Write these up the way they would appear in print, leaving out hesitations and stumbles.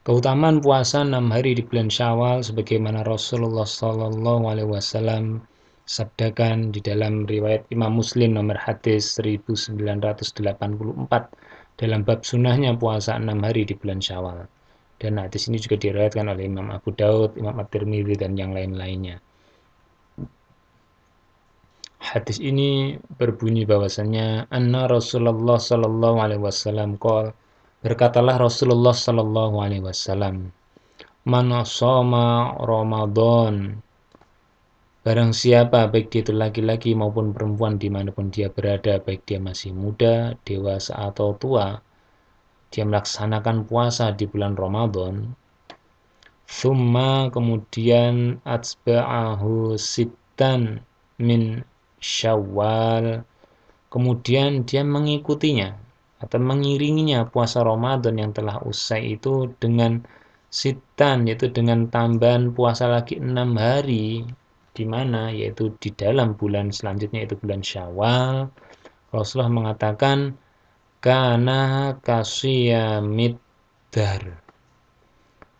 Keutamaan puasa 6 hari di bulan Syawal sebagaimana Rasulullah Shallallahu Alaihi Wasallam sabdakan di dalam riwayat Imam Muslim nomor hadis 1984 dalam bab sunnahnya puasa 6 hari di bulan Syawal. Dan hadis ini juga diriwayatkan oleh Imam Abu Daud, Imam At-Tirmidzi dan yang lain-lainnya. Hadis ini berbunyi bahwasanya anna Rasulullah Shallallahu Alaihi Wasallam qol, berkatalah Rasulullah Shallallahu Alaihi Wasallam, man shoma Ramadan, barang siapa baik dia itu laki-laki maupun perempuan dimanapun dia berada, baik dia masih muda, dewasa atau tua, dia melaksanakan puasa di bulan Ramadan, thumma kemudian atba'ahu sittan min Syawal, kemudian dia mengikutinya atau mengiringinya puasa Ramadan yang telah usai itu dengan sitan, yaitu dengan tambahan puasa lagi 6 hari, di mana yaitu di dalam bulan selanjutnya, yaitu bulan Syawal. Rasulullah mengatakan kana kasiyamid dar,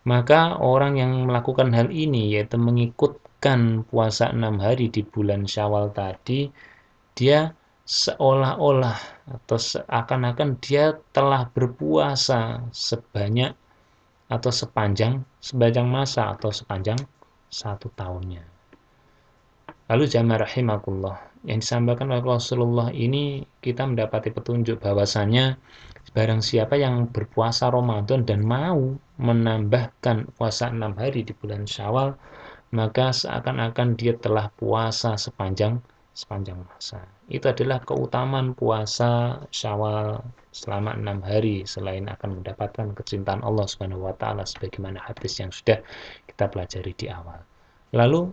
maka orang yang melakukan hal ini yaitu mengikutkan puasa 6 hari di bulan Syawal tadi, dia seolah-olah atau seakan-akan dia telah berpuasa sebanyak atau sepanjang masa atau sepanjang 1 tahunnya. Lalu jamaah rahimakumullah, yang disampaikan oleh Rasulullah ini kita mendapati petunjuk bahwasanya barang siapa yang berpuasa Ramadan dan mau menambahkan puasa 6 hari di bulan Syawal, maka seakan-akan dia telah puasa sepanjang masa. Itu adalah keutamaan puasa Syawal selama 6 hari selain akan mendapatkan kecintaan Allah Subhanahu wa taala sebagaimana hadis yang sudah kita pelajari di awal. Lalu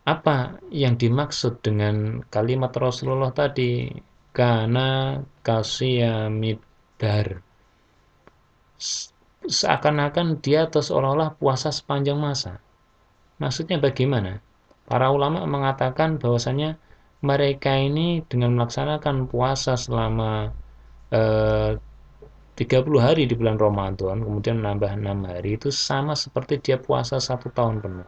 apa yang dimaksud dengan kalimat Rasulullah tadi? Kana kasiyamidar, seakan-akan dia atau seolah-olah puasa sepanjang masa. Maksudnya bagaimana? Para ulama mengatakan bahwasanya mereka ini dengan melaksanakan puasa selama 30 hari di bulan Ramadan, kemudian menambah 6 hari, itu sama seperti dia puasa 1 tahun penuh.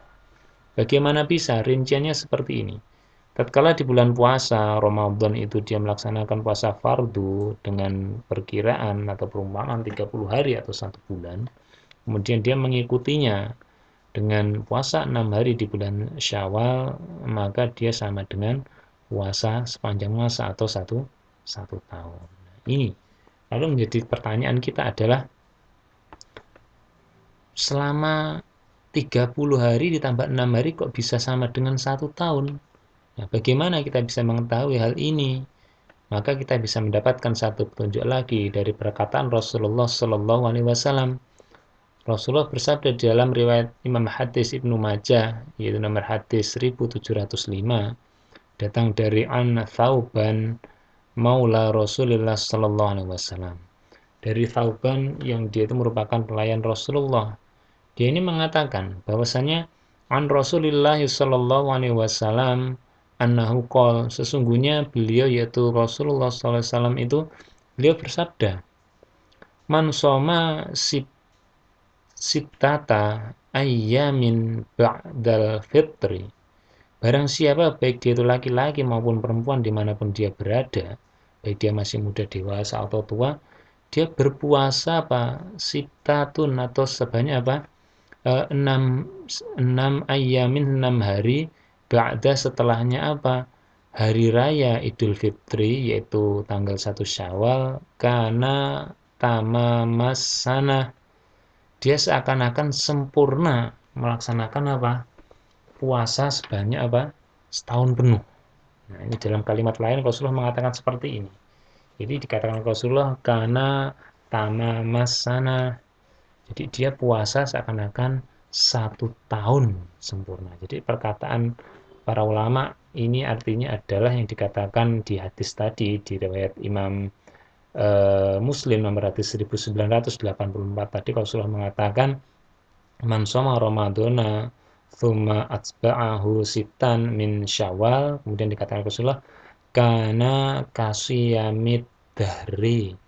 Bagaimana bisa? Rinciannya seperti ini. Tatkala di bulan puasa Ramadan itu dia melaksanakan puasa fardu dengan perkiraan atau perumpamaan 30 hari atau 1 bulan, kemudian dia mengikutinya dengan puasa 6 hari di bulan Syawal, maka dia sama dengan puasa sepanjang masa atau satu tahun. Ini lalu menjadi pertanyaan kita adalah, selama 30 hari ditambah 6 hari kok bisa sama dengan 1 tahun? Nah, bagaimana kita bisa mengetahui hal ini? Maka kita bisa mendapatkan satu petunjuk lagi dari perkataan Rasulullah Shallallahu Alaihi Wasallam. Rasulullah bersabda di dalam riwayat Imam Hadis Ibnu Majah, yaitu nomor hadis 1705, datang dari An Thauban Maula Rasulullah Sallallahu Alaihi Wasallam. Dari Thauban yang dia itu merupakan pelayan Rasulullah. Dia ini mengatakan bahwasanya An Rasulullah Sallallahu Alaihi Wasallam annahu qol, sesungguhnya beliau yaitu Rasulullah Sallallahu Alaihi Wasallam itu beliau bersabda, man soma sittata ayyamin ba'dal fitri, barang siapa baik dia itu laki-laki maupun perempuan dimanapun dia berada, baik dia masih muda, dewasa atau tua, dia berpuasa apa? Sittatun, atau sebanyak apa? 6 ayamin, 6 hari, ba'da setelahnya apa? Hari raya Idul Fitri, yaitu tanggal 1 Syawal, karena tamamas sana, dia seakan-akan sempurna melaksanakan apa? Puasa sebanyak apa? Setahun penuh. Nah, ini dalam kalimat lain Rasulullah mengatakan seperti ini. Jadi dikatakan Rasulullah karena tamamas sana, jadi dia puasa seakan-akan 1 tahun sempurna. Jadi perkataan para ulama ini artinya adalah yang dikatakan di hadis tadi, di riwayat Imam Muslim nomor hadis 1984 tadi, Rasulullah mengatakan man shoma ramadhana thumma atba'ahu sitan min Syawal, kemudian dikatakan Rasulullah kana kasiyamid dahri,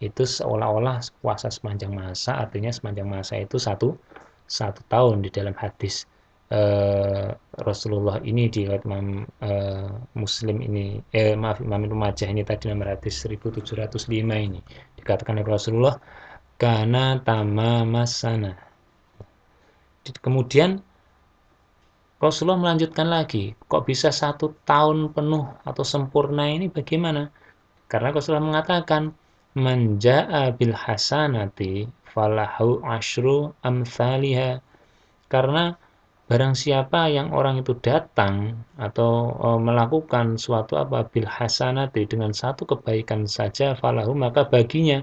itu seolah-olah puasa sepanjang masa, artinya sepanjang masa itu satu tahun di dalam hadis Rasulullah ini di Imam Muslim ini, maaf, Imam Ibnu Majah ini tadi nomor hadis 1705 ini dikatakan oleh Rasulullah karena tamamas sana. Kemudian Rasulullah melanjutkan lagi, kok bisa 1 tahun penuh atau sempurna ini bagaimana? Karena Rasulullah mengatakan, man jaa bil hasanati falahu asyru amthaliha. Karena barang siapa yang orang itu datang atau melakukan suatu apa bil hasanati dengan satu kebaikan saja falahu, maka baginya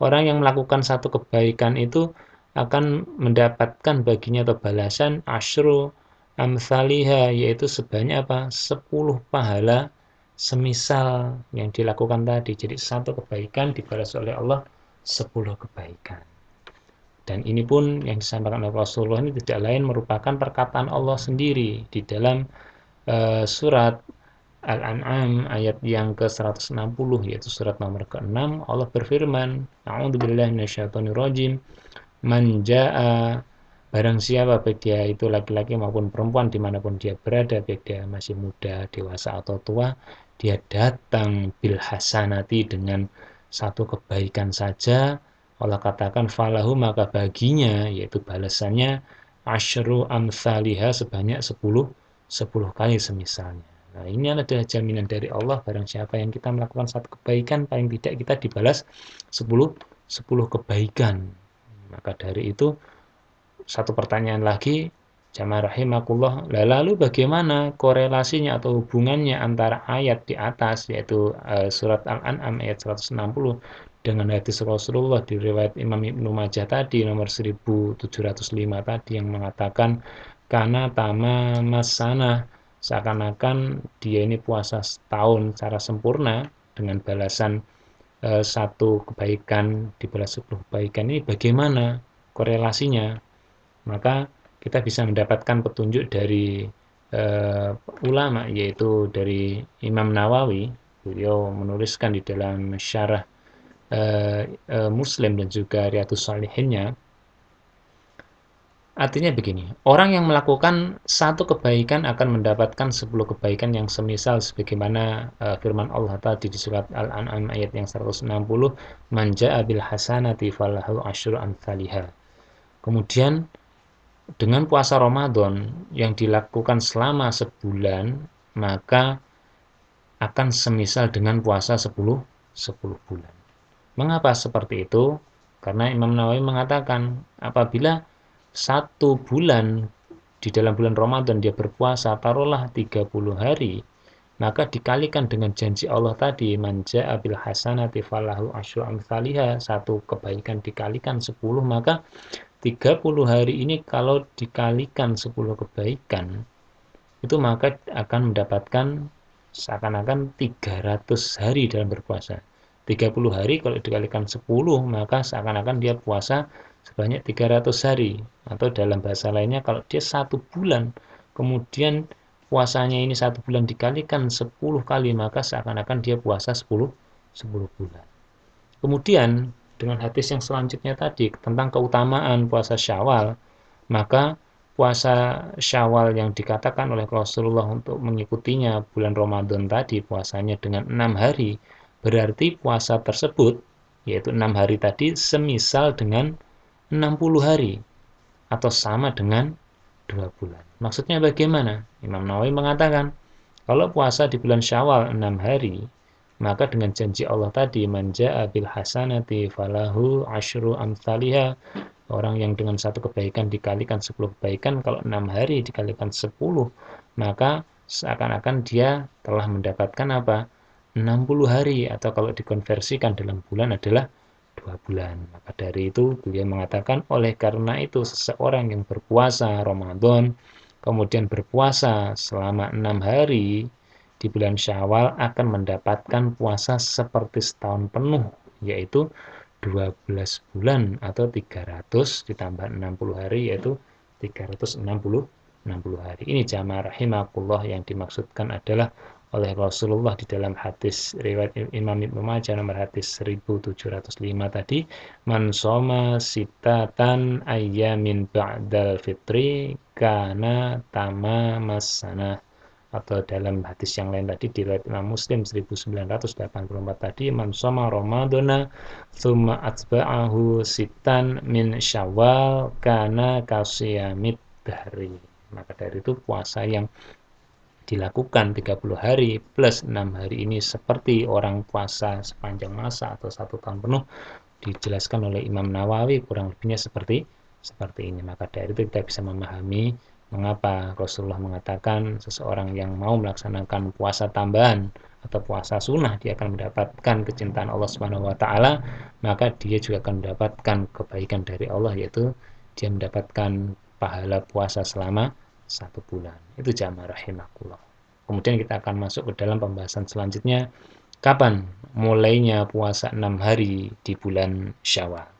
orang yang melakukan satu kebaikan itu akan mendapatkan baginya atau balasan asyru amthaliha, yaitu sebanyak apa? 10 pahala semisal yang dilakukan tadi. Jadi satu kebaikan dibalas oleh Allah 10 kebaikan. Dan ini pun yang disampaikan oleh Rasulullah ini tidak lain merupakan perkataan Allah sendiri di dalam surat Al-An'am ayat yang ke-160, yaitu surat nomor ke-6. Allah berfirman, A'udzubillahi minasyaitonirrajim, man jaa, barang siapa, baik dia itu laki-laki maupun perempuan dimanapun dia berada, baik dia masih muda, dewasa atau tua, dia datang bil hasanati dengan satu kebaikan saja, Allah katakan falahu, maka baginya, yaitu balasannya asyru amsalihha, sebanyak 10 kali semisalnya. Nah, ini adalah jaminan dari Allah, barang siapa yang kita melakukan satu kebaikan, paling tidak kita dibalas 10 kebaikan. Maka dari itu, satu pertanyaan lagi, jamaah rahimakumullah, lalu bagaimana korelasinya atau hubungannya antara ayat di atas, yaitu surat Al-An'am ayat 160, dengan hadis Rasulullah di riwayat Imam Ibnu Majah tadi nomor 1705 tadi, yang mengatakan karena tamamas sana, seakan-akan dia ini puasa setahun secara sempurna dengan balasan satu kebaikan dibalas 10 kebaikan. Ini bagaimana korelasinya? Maka kita bisa mendapatkan petunjuk dari ulama, yaitu dari Imam Nawawi. Beliau menuliskan di dalam syarah Muslim dan juga Riyadhus Shalihinnya. Artinya begini, orang yang melakukan satu kebaikan akan mendapatkan 10 kebaikan yang semisal sebagaimana firman Allah tadi di surat Al-An'am ayat yang 160, man jaa bil hasanati falahu asyru amsalihha. Kemudian dengan puasa Ramadan yang dilakukan selama sebulan, maka akan semisal dengan puasa 10 bulan. Mengapa seperti itu? Karena Imam Nawawi mengatakan apabila 1 bulan di dalam bulan Ramadan dia berpuasa, taruhlah 30 hari, maka dikalikan dengan janji Allah tadi, man jaa bil hasanati falahu asyru amsalihha, satu kebaikan dikalikan 10, maka 30 hari ini kalau dikalikan 10 kebaikan, itu maka akan mendapatkan seakan-akan 300 hari dalam berpuasa. 30 hari kalau dikalikan 10, maka seakan-akan dia puasa sebanyak 300 hari. Atau dalam bahasa lainnya, kalau dia 1 bulan, kemudian puasanya ini 1 bulan dikalikan 10 kali, maka seakan-akan dia puasa 10 bulan. Kemudian dengan hadis yang selanjutnya tadi tentang keutamaan puasa Syawal, maka puasa Syawal yang dikatakan oleh Rasulullah untuk mengikutinya bulan Ramadan tadi, puasanya dengan 6 hari, berarti puasa tersebut, yaitu 6 hari tadi, semisal dengan 60 hari, atau sama dengan 2 bulan. Maksudnya bagaimana? Imam Nawawi mengatakan, kalau puasa di bulan Syawal 6 hari, maka dengan janji Allah tadi, man jaa bil hasanati falahu asyru amsalihha, orang yang dengan satu kebaikan dikalikan 10 kebaikan, kalau 6 hari dikalikan 10, maka seakan-akan dia telah mendapatkan apa? 60 hari, atau kalau dikonversikan dalam bulan adalah 2 bulan. Maka dari itu beliau mengatakan, oleh karena itu seseorang yang berpuasa Ramadan, kemudian berpuasa selama 6 hari di bulan Syawal, akan mendapatkan puasa seperti setahun penuh, yaitu 12 bulan atau 300 ditambah 60 hari, yaitu 360 hari. Ini jamaah rahimakumullah, yang dimaksudkan adalah oleh Rasulullah di dalam hadis riwayat Imam Ibnu Majah nomor hadis 1705 tadi, man shoma sitatan ayyamin ba'dal fitri kana tamamas sanah. Atau dalam hadis yang lain tadi di riwayat Imam Muslim 1984 tadi, man shoma ramadhana tsumma atba'ahu sitan min syawal kana kasiyamid dahri. Maka dari itu puasa yang dilakukan 30 hari plus 6 hari ini seperti orang puasa sepanjang masa atau 1 tahun penuh, dijelaskan oleh Imam Nawawi kurang lebihnya seperti ini. Maka dari itu kita bisa memahami mengapa Rasulullah mengatakan seseorang yang mau melaksanakan puasa tambahan atau puasa sunnah dia akan mendapatkan kecintaan Allah Subhanahu wa taala, maka dia juga akan mendapatkan kebaikan dari Allah, yaitu dia mendapatkan pahala puasa selama 1 bulan. Itu jamaah rahimakumullah. Kemudian kita akan masuk ke dalam pembahasan selanjutnya, kapan mulainya puasa 6 hari di bulan Syawal.